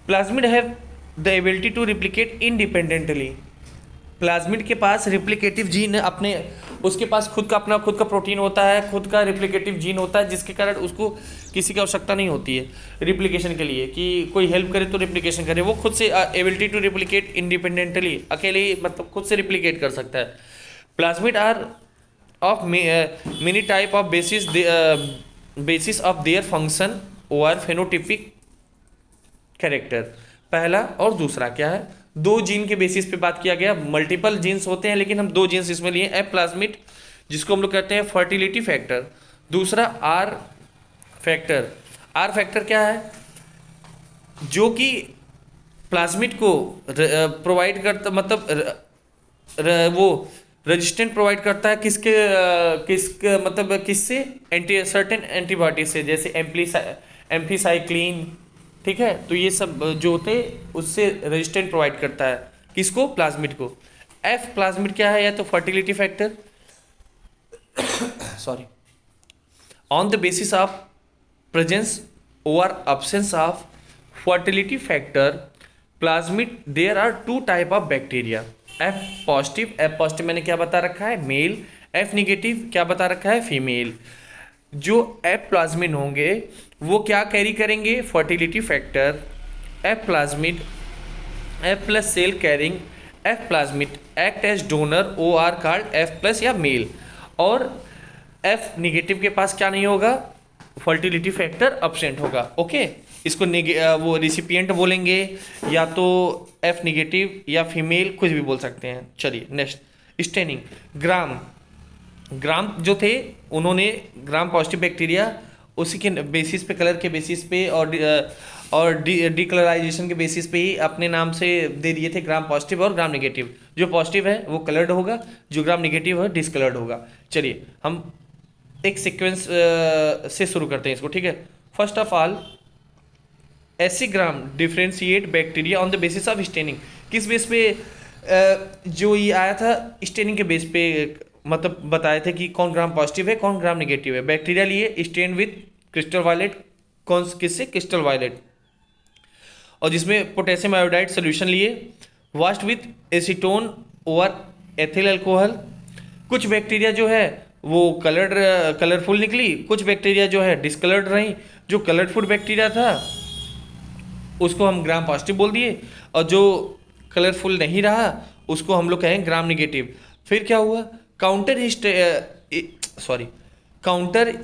A: Plasmid have the ability to replicate independently. Plasmid के पास रिप्लिकेटिव जीन अपने, उसके पास खुद का प्रोटीन होता है, खुद का रिप्लिकेटिव जीन होता है, जिसके कारण उसको किसी की आवश्यकता नहीं होती है रिप्लिकेशन के लिए कि कोई हेल्प करे तो रिप्लिकेशन करे। वो खुद से एबिलिटी टू रिप्लिकेट इंडिपेंडेंटली, अकेले ही मतलब खुद से रिप्लिकेट कर सकता है। Plasmid are of many type of basis of their function और फेनोटिपिक कैरेक्टर। पहला और दूसरा क्या है, दो जीन के बेसिस पे बात किया गया। मल्टीपल जीन्स होते हैं लेकिन हम दो जीन्स इसमें लिए, एफ प्लाज्मिड जिसको हम लोग कहते हैं फर्टिलिटी फैक्टर, दूसरा आर फैक्टर। आर फैक्टर क्या है, जो कि प्लाज्मिड को प्रोवाइड करता, मतलब वो रेजिस्टेंट प्रोवाइड करता है किसके मतलब किससे, सर्टेन एंटीबॉडी से, जैसे एम्फीसाइक्लिन, ठीक है। तो ये सब जो होते उससे रेजिस्टेंट प्रोवाइड करता है किसको, प्लाज्मिड को। एफ प्लाज्मिड क्या है, या तो fertility factor sorry, on the basis of presence और absence of fertility factor plasmid there are two type of bacteria. F positive मैंने क्या बता रखा है, मेल। एफ निगेटिव क्या बता रखा है, फीमेल। जो एफ प्लाज्मिड होंगे वो क्या कैरी करेंगे, fertility factor. F plasmid, F plus cell carrying F plasmid act as donor, or called F plus या मेल। और एफ निगेटिव के पास क्या नहीं होगा, फर्टिलिटी फैक्टर अब्सेंट होगा। ओके, इसको वो रिसिपिएंट बोलेंगे, या तो एफ निगेटिव या फीमेल, कुछ भी बोल सकते हैं। चलिए नेक्स्ट, स्टेनिंग। ग्राम जो थे उन्होंने ग्राम पॉजिटिव बैक्टीरिया उसी के बेसिस पे, कलर के बेसिस पे और डिकलराइजेशन के बेसिस पे ही अपने नाम से दे दिए थे, ग्राम पॉजिटिव और ग्राम नेगेटिव। जो पॉजिटिव है वो कलर्ड होगा, जो ग्राम नेगेटिव है डिसकलर्ड होगा। चलिए हम एक सीक्वेंस से शुरू करते हैं इसको, ठीक है। फर्स्ट ऑफ ऑल, एसिग्राम differentiate bacteria on the basis of staining. किस बेस पे जो ये आया था, स्टेनिंग के बेस पे, मतलब बताए थे कि कौन ग्राम पॉजिटिव है कौन ग्राम नेगेटिव है। बैक्टीरिया लिए स्टेन विद क्रिस्टल वायलेट, कौन किससे, क्रिस्टल वायलेट, और जिसमें पोटेशियम आयोडाइड सोल्यूशन लिए, वाश्ड विद एसीटोन और एथिल अल्कोहल। कुछ बैक्टीरिया जो है वो कलरफुल निकली, कुछ बैक्टीरिया जो है डिसकलर्ड रही। जो कलरफुल बैक्टीरिया था उसको हम ग्राम पॉजिटिव बोल दिए, और जो कलरफुल नहीं रहा उसको हम लोग कहें ग्राम नेगेटिव। फिर क्या हुआ, काउंटर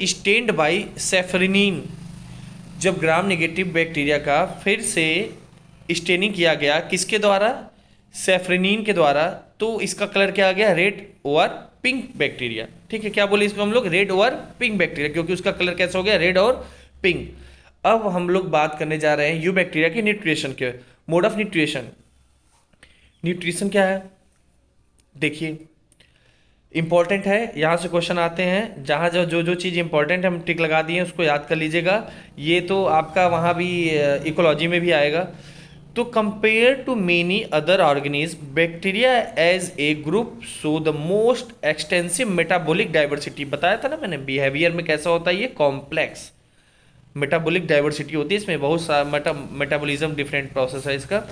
A: स्टेन्ड बाई सेफरिनीन। जब ग्राम नेगेटिव बैक्टीरिया का फिर से स्टेनिंग किया गया, किसके द्वारा, सेफरिनीन के द्वारा, तो इसका कलर क्या आ गया, रेड और पिंक बैक्टीरिया। ठीक है, क्या बोले इसको हम लोग, रेड और पिंक बैक्टीरिया, क्योंकि उसका कलर कैसा हो गया, रेड और पिंक। अब हम लोग बात करने जा रहे हैं यू बैक्टीरिया के न्यूट्रिशन के, मोड ऑफ न्यूट्रिशन। न्यूट्रिशन क्या है, देखिए इंपॉर्टेंट है, यहाँ से क्वेश्चन आते हैं। जहाँ जो चीज़ इंपॉर्टेंट है हम टिक लगा दिए, उसको याद कर लीजिएगा। ये तो आपका वहाँ भी इकोलॉजी में भी आएगा। तो compare to many other organism, bacteria as a group show the most extensive metabolic diversity. बताया था ना मैंने, बिहेवियर में कैसा होता है, ये कॉम्प्लेक्स मेटाबॉलिक डाइवर्सिटी होती है, इसमें बहुत सारा मेटाबॉलिज्म डिफरेंट प्रोसेस है इसका।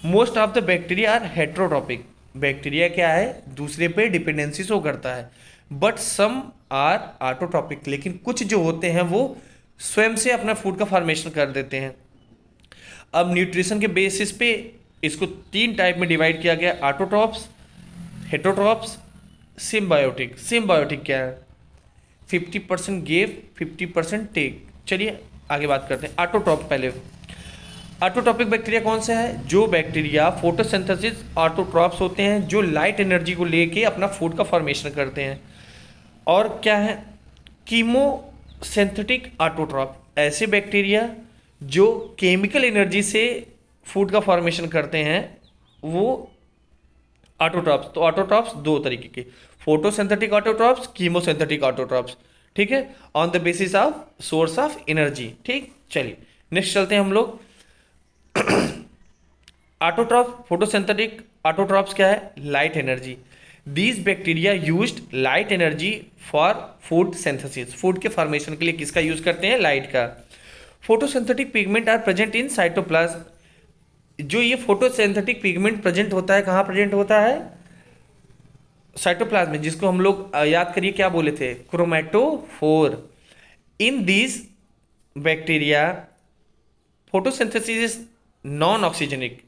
A: Most of the bacteria are heterotrophic. Bacteria क्या है, दूसरे पे डिपेंडेंसी शो करता है। बट सम आर ऑटोट्रॉपिक, लेकिन कुछ जो होते हैं वो स्वयं से अपना फूड का फॉर्मेशन कर देते हैं। अब न्यूट्रिशन के बेसिस पे इसको तीन टाइप में डिवाइड किया गया, ऑटोट्रॉप्स, हेट्रोट्रॉप्स, सिम्बायोटिक। सिम्बायोटिक क्या है, 50% गिव 50% टेक। चलिए आगे बात करते हैं। ऑटोट्रॉप, पहले ऑटोट्रॉपिक बैक्टीरिया कौन सा है, जो बैक्टीरिया फोटोसिंथेसिस ऑटोट्रॉप्स होते हैं, जो लाइट एनर्जी को लेके अपना फूड का फॉर्मेशन करते हैं। और क्या है, कीमोसिंथेटिक ऑटोट्रॉप, ऐसे बैक्टीरिया जो केमिकल एनर्जी से फूड का फॉर्मेशन करते हैं, वो ऑटोट्रॉप्स। तो ऑटोट्रॉप्स दो तरीके के, फोटोसिंथेटिक ऑटोट्रॉप्स, कीमोसिंथेटिक ऑटोट्रॉप्स, ठीक है, on the basis of source of energy. ठीक, चलिए नेक्स्ट चलते हैं हम लोग। ऑटोट्रॉप, फोटोसिंथेटिक ऑटोट्रॉप्स क्या है, light energy. These bacteria used light energy for food synthesis, food के फॉर्मेशन के लिए किसका यूज करते हैं, लाइट का। Photosynthetic pigment are present in cytoplasm, जो ये फोटोसिंथेटिक पिगमेंट प्रेजेंट होता है, कहाँ प्रेजेंट होता है? साइटोप्लाज्म में, जिसको हम लोग याद करिए क्या बोले थे, chromatophore. In these bacteria photosynthesis is non oxygenic.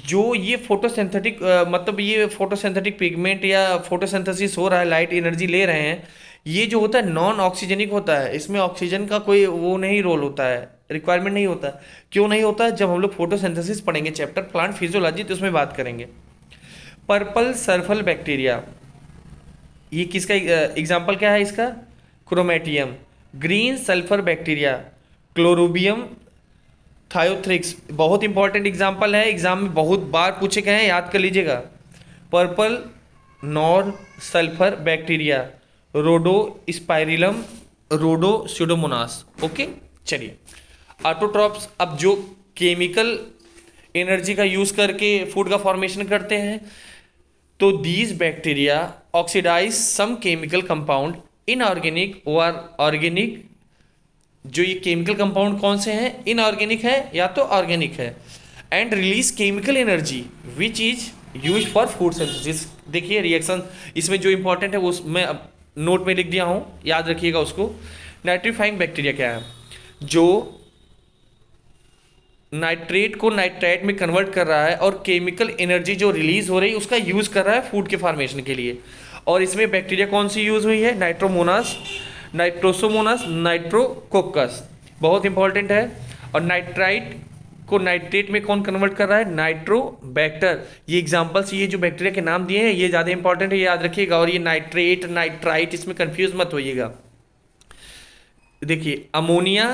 A: जो ये फोटोसिंथेटिक मतलब ये फोटोसिंथेटिक पिगमेंट या फोटोसिंथेसिस हो रहा है, लाइट एनर्जी ले रहे हैं, ये जो होता है नॉन ऑक्सीजनिक होता है। इसमें ऑक्सीजन का कोई वो नहीं रोल होता है, रिक्वायरमेंट नहीं होता। क्यों नहीं होता है? जब हम लोग फोटोसिंथेसिस पढ़ेंगे चैप्टर प्लांट फिजियोलॉजी, तो उसमें बात करेंगे। पर्पल सर्फल बैक्टीरिया, ये किसका एग्जाम्पल क्या है इसका? क्रोमेटियम। ग्रीन सल्फर बैक्टीरिया, क्लोरोबियम थायोथ्रिक्स, बहुत इंपॉर्टेंट एग्जाम्पल है, एग्जाम में बहुत बार पूछे गए हैं, याद कर लीजिएगा। Purple non sulphur bacteria, Rhodospirillum, Rhodopseudomonas. Okay, चलिए ऑटोट्रॉप्स। अब जो केमिकल एनर्जी का यूज करके फूड का फॉर्मेशन करते हैं, तो these bacteria oxidise some chemical compound inorganic और ऑर्गेनिक। जो ये केमिकल कंपाउंड कौन से हैं? इनऑर्गेनिक है या तो ऑर्गेनिक है। And release chemical energy which is use for food synthesis. देखिए रिएक्शन इसमें जो इंपॉर्टेंट है वो मैं अब नोट में लिख दिया हूँ, याद रखिएगा उसको। नाइट्रीफाइंग बैक्टीरिया क्या है? जो नाइट्रेट को नाइट्राइट में कन्वर्ट कर रहा है और केमिकल एनर्जी जो रिलीज हो रही है उसका यूज कर रहा है फूड के फॉर्मेशन के लिए। और इसमें बैक्टीरिया कौन सी यूज हुई है? नाइट्रोमोनास, नाइट्रोसोमोनास, नाइट्रोकोकस, बहुत इंपॉर्टेंट है। और नाइट्राइट को नाइट्रेट में कौन कन्वर्ट कर रहा है? नाइट्रोबैक्टर। ये एग्जांपल्स, ये जो बैक्टीरिया के नाम दिए हैं ये ज़्यादा इंपॉर्टेंट है, याद रखिएगा। और ये नाइट्रेट नाइट्राइट इसमें कंफ्यूज मत होइएगा। देखिए अमोनिया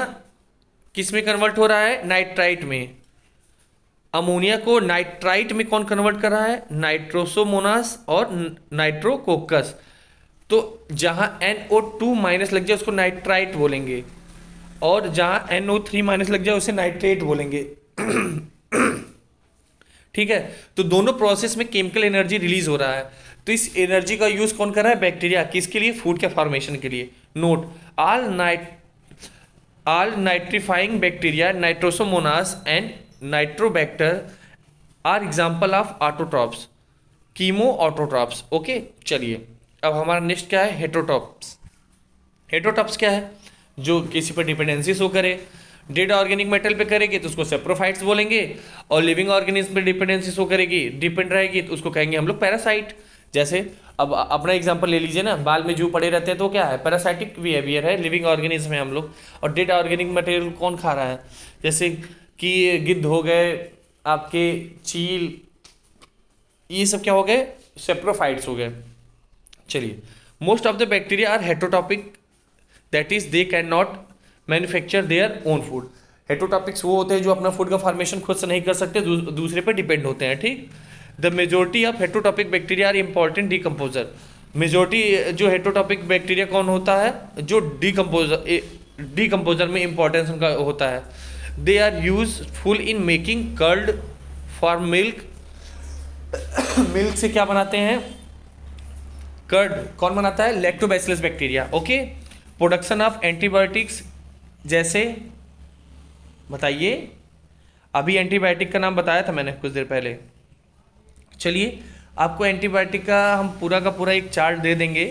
A: किस में कन्वर्ट हो रहा है? नाइट्राइट में। अमोनिया को नाइट्राइट में कौन कन्वर्ट कर रहा है? नाइट्रोसोमोनास और नाइट्रोकोकस। तो जहां NO2 माइनस लग जाए उसको नाइट्राइट बोलेंगे, और जहां NO3 माइनस लग जाए उसे नाइट्रेट बोलेंगे। ठीक है, तो दोनों प्रोसेस में केमिकल एनर्जी रिलीज हो रहा है। तो इस एनर्जी का यूज कौन कर रहा है? बैक्टीरिया। किसके लिए? फूड के फॉर्मेशन के लिए। Note, all nitrifying bacteria, nitrosomonas and nitrobacter are example of autotrophs, chemoautotrophs। Okay, चलिए अब हमारा नेक्स्ट क्या है? हेटरोट्रॉप्स। हेटरोट्रॉप्स क्या है? जो किसी पर डिपेंडेंसी शो करे। डेड ऑर्गेनिक मेटल पे करेगी तो उसको सेप्रोफाइट्स बोलेंगे, और लिविंग ऑर्गेनिज्म पे डिपेंडेंसी शो करेगी, डिपेंड रहेगी, तो उसको कहेंगे हम लोग पैरासाइट। जैसे अब अपना एग्जांपल ले लीजिए ना, बाल में जू पड़े रहते हैं तो क्या है? पैरासाइटिक बिहेवियर है, लिविंग ऑर्गेनिज्म है हम लोग। और डेड ऑर्गेनिक मटेरियल कौन खा रहा है? जैसे कि गिद्ध हो गए, आपके चील, ये सब क्या हो गए? सेप्रोफाइट्स हो गए। चलिए, most of the bacteria are heterotrophic, that is they can not manufacture their own food. Heterotrophics वो होते हैं जो अपना फूड का फॉर्मेशन खुद से नहीं कर सकते, दूसरे पर डिपेंड होते हैं। ठीक, the majority of heterotrophic bacteria are important decomposer. Majority जो हेटरोटॉपिक बैक्टीरिया कौन होता है? जो डीकम्पोजर में इंपॉर्टेंस उनका होता है। They are useful in making curd for milk. Milk से क्या बनाते हैं? कर्ड। कौन बनाता है? Lactobacillus bacteria. Okay, production of antibiotics, जैसे बताइए, अभी एंटीबायोटिक का नाम बताया था मैंने कुछ देर पहले। चलिए आपको एंटीबायोटिक का हम पूरा का पूरा एक चार्ट दे देंगे,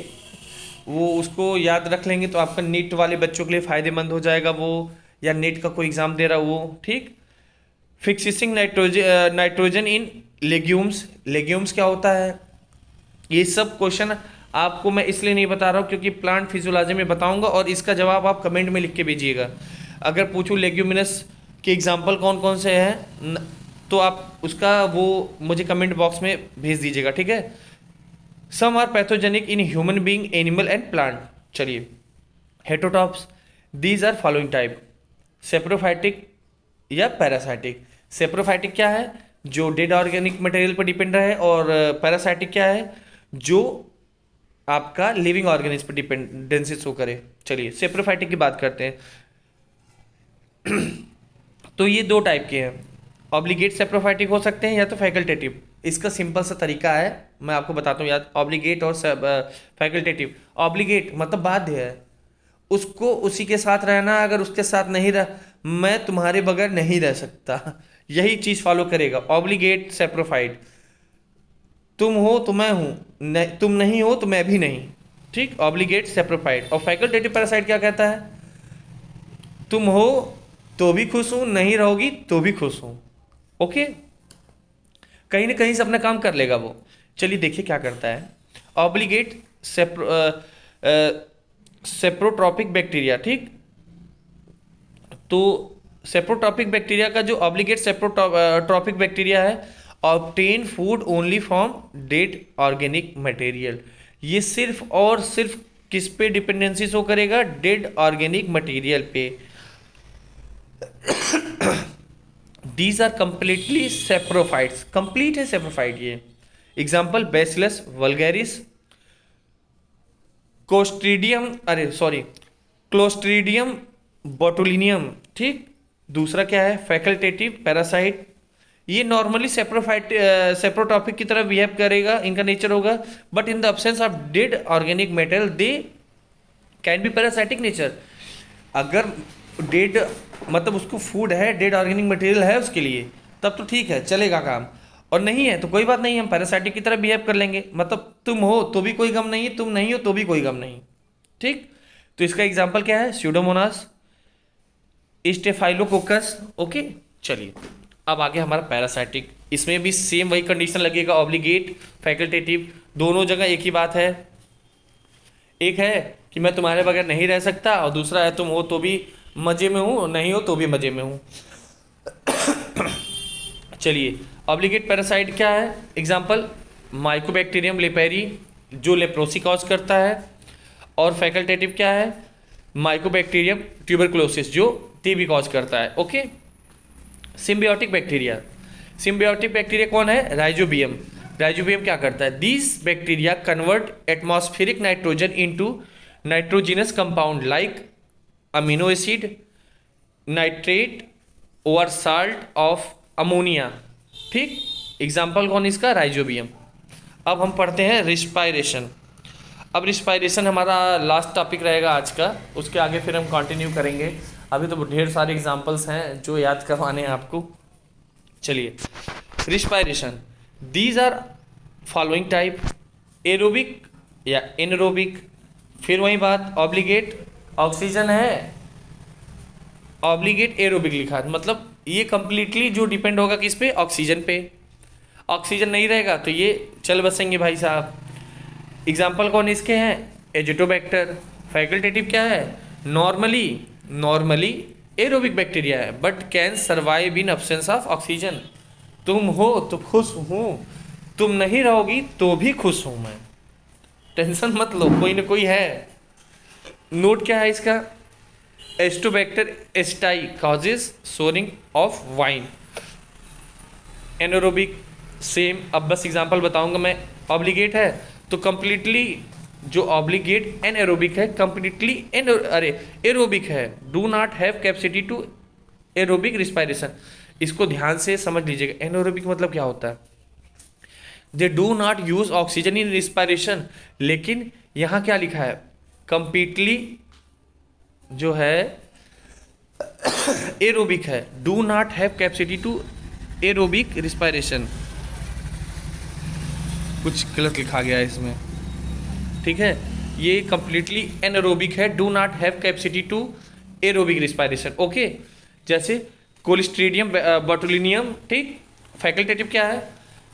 A: वो उसको याद रख लेंगे तो आपका नीट वाले बच्चों के लिए फ़ायदेमंद हो जाएगा वो, या नीट का कोई एग्ज़ाम दे रहा वो। ठीक, fixing nitrogen in legumes. Legumes क्या होता है? ये सब क्वेश्चन आपको मैं इसलिए नहीं बता रहा हूँ क्योंकि प्लांट फिजियोलॉजी में बताऊंगा, और इसका जवाब आप कमेंट में लिख के भेजिएगा। अगर पूछूँ लेग्यूमिनस के एग्जाम्पल कौन कौन से हैं, तो आप उसका वो मुझे कमेंट बॉक्स में भेज दीजिएगा। ठीक है। Some are pathogenic in human being, animal and plant. चलिए, heterotrophs, these are following type, saprophytic या पैरासाइटिक। सेप्रोफाइटिक क्या है? जो डेड ऑर्गेनिक मटेरियल पर डिपेंड रहे, और पैरासाइटिक क्या है? जो आपका लिविंग ऑर्गेनिज्म पर डिपेंडेंसी शो करे। चलिए सेप्रोफाइटिक की बात करते हैं। तो ये दो टाइप के हैं, ऑब्लिगेट सेप्रोफाइटिक हो सकते हैं या तो फैकल्टेटिव। इसका सिंपल सा तरीका है, मैं आपको बताता हूँ याद, ऑब्लिगेट और फैकल्टेटिव। ऑब्लिगेट मतलब बाध्य है, उसको उसी के साथ रहना, अगर उसके साथ नहीं रह, मैं तुम्हारे बगैर नहीं रह सकता, यही चीज फॉलो करेगा। ऑब्लिगेट सेप्रोफाइट, तुम हो तो मैं हूं, तुम नहीं हो तो मैं भी नहीं, ठीक, ऑब्लिगेट सेप्रोफाइट। और फैकल्टेटिव पैरासाइट क्या कहता है, तुम हो तो भी खुश हूं, नहीं रहोगी तो भी खुश हूं। ओके, कहीं ना कहीं से अपना काम कर लेगा वो। चलिए देखिए क्या करता है। ऑब्लिगेट सेप्रोट्रॉपिक बैक्टीरिया, ठीक, तो सेप्रोट्रॉपिक बैक्टीरिया का जो ऑब्लिगेट सेप्रोट्रॉपिक बैक्टीरिया है, obtain food only from dead organic material. ये सिर्फ और सिर्फ किस पे डिपेंडेंसी शो करेगा, डेड ऑर्गेनिक मटेरियल पे। These are completely saprophytes, complete है सेप्रोफाइट ये। Example Bacillus vulgaris, Clostridium botulinum, ठीक। दूसरा क्या है, फैकल्टेटिव पैरासाइट, ये नॉर्मली सेप्रोटॉपिक की तरह बिहेव करेगा, इनका नेचर होगा, but in the absence of dead organic material they can be parasitic nature. अगर डेड मतलब उसको फूड है, डेड ऑर्गेनिक मटेरियल है उसके लिए, तब तो ठीक है, चलेगा काम, और नहीं है तो कोई बात नहीं, हम पैरासाइटिक की तरह बिहेव कर लेंगे। मतलब तुम हो तो भी कोई गम नहीं, तुम नहीं हो तो भी कोई गम नहीं, ठीक। तो इसका एग्जाम्पल क्या है, स्यूडोमोनास, स्टेफाइलोकोकस। ओके, चलिए अब आगे हमारा पैरासाइटिक, इसमें भी सेम वही कंडीशन लगेगा, ऑब्लिगेट फैकल्टेटिव, दोनों जगह एक ही बात है। एक है कि मैं तुम्हारे बगैर नहीं रह सकता, और दूसरा है तुम हो तो भी मजे में हूँ, नहीं हो तो भी मजे में हूँ। चलिए ऑब्लिगेट पैरासाइट क्या है, एग्जाम्पल माइकोबैक्टीरियम लेपेरी जो लेप्रोसी कॉज करता है, और फैकल्टेटिव क्या है, माइकोबैक्टीरियम ट्यूबरकुलोसिस जो टीबी कॉज करता है। Okay, symbiotic bacteria, symbiotic bacteria कौन है, राइजोबियम। राइजोबियम क्या करता है, this bacteria convert atmospheric nitrogen into nitrogenous compound like amino acid, nitrate और साल्ट ऑफ अमोनिया, ठीक। एग्जाम्पल कौन इसका, राइजोबियम। अब हम पढ़ते हैं रिस्पायरेशन। अब रिस्पायरेशन हमारा लास्ट टॉपिक रहेगा आज का, उसके आगे फिर हम कंटिन्यू करेंगे। अभी तो ढेर सारे एग्जाम्पल्स हैं जो याद करवाने हैं आपको। चलिए respiration, these are following type, aerobic या एनरोबिक। फिर वही बात, ऑब्लिगेट ऑक्सीजन है, ऑब्लिगेट एरोबिक लिखा है, मतलब ये कंप्लीटली जो डिपेंड होगा किस पे, ऑक्सीजन पे। ऑक्सीजन नहीं रहेगा तो ये चल बसेंगे भाई साहब। एग्जाम्पल कौन इसके हैं, एजिटोबैक्टर। फैकल्टेटिव क्या है, नॉर्मली एरोबिक बैक्टीरिया है, but can survive in absence of oxygen. तुम हो तो खुश हूँ, तुम नहीं रहोगी तो भी खुश हूँ मैं, टेंशन मत लो, कोई ना कोई है। नोट क्या है इसका, Acetobacter aceti causes souring of wine. Anaerobic same, अब बस एग्जांपल बताऊंगा मैं। ऑब्लिगेट है तो कंप्लीटली जो ऑब्लिगेट एनएरोबिक है, कंप्लीटली एरोबिक है, do not have capacity to aerobic respiration. इसको ध्यान से समझ लीजिएगा, एनएरोबिक मतलब क्या होता है, they do not use oxygen in respiration. लेकिन यहाँ क्या लिखा है, कंप्लीटली जो है एरोबिक है, do not have capacity to aerobic respiration. कुछ गलत लिखा गया है इसमें, ठीक है। ये कंप्लीटली एनएरोबिक है, do not have capacity to aerobic respiration. Okay, जैसे कोलिस्ट्रीडियम बोटुलिनियम, ठीक। फैकल्टेटिव क्या है,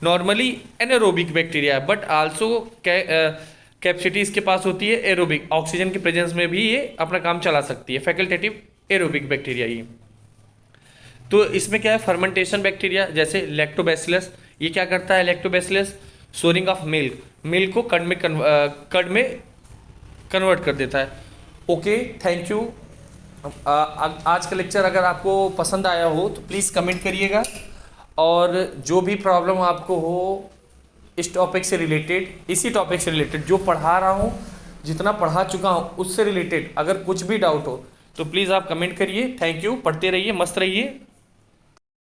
A: नॉर्मली एनएरोबिक बैक्टीरिया है, बट आल्सो कैपेसिटी इसके पास होती है एरोबिक, ऑक्सीजन के प्रेजेंस में भी ये अपना काम चला सकती है। फैकल्टेटिव एरोबिक बैक्टीरिया ये। तो इसमें क्या है, फर्मेंटेशन बैक्टीरिया, जैसे लैक्टोबैसिलस, ये क्या करता है, लैक्टोबैसिलस सोरिंग ऑफ मिल्क को कर्ड में कन्वर्ट कर देता है। Okay, thank you. आज का लेक्चर अगर आपको पसंद आया हो तो प्लीज़ कमेंट करिएगा, और जो भी प्रॉब्लम आपको हो इस टॉपिक से रिलेटेड, इसी टॉपिक से रिलेटेड जो पढ़ा रहा हूँ, जितना पढ़ा चुका हूँ उससे रिलेटेड अगर कुछ भी डाउट हो तो प्लीज़ आप कमेंट करिए। थैंक यू, पढ़ते रहिए, मस्त रहिए।